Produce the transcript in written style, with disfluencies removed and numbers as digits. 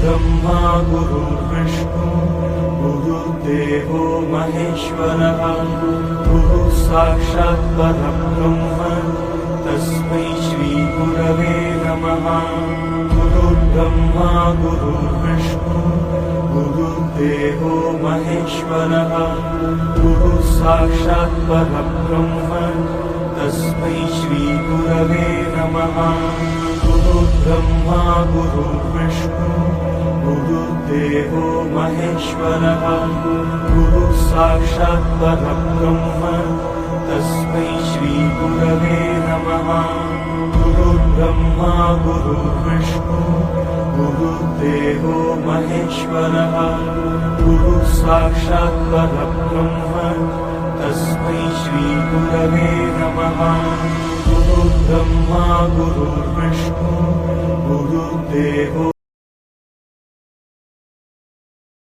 गुरुर्ब्रह्मा गुरुर्विष्णु गुरुर्देवो महेश्वरः गुरुः साक्षात् परब्रह्म तस्मै श्री गुरवे नमः। गुरुर्ब्रह्मा गुरुर्विष्णु गुरुर्देवो महेश्वरः गुरुः साक्षात् परब्रह्म तस्मै श्री गुरवे नमः। गुरुर्ब्रह्मा गुरुर्विष्णु गुरुर्देवो महेश्वरः गुरुः साक्षात् परब्रह्म तस्मै श्री गुरवे नमः। गुरुर्ब्रह्मा गुरुर्विष्णु गुरुर्देवो महेश्वरः गुरुः साक्षात् परब्रह्म तस्मै श्री गुरवे नमः। गुरुर्ब्रह्मा गुरुर्विष्णु गुरुर्देवो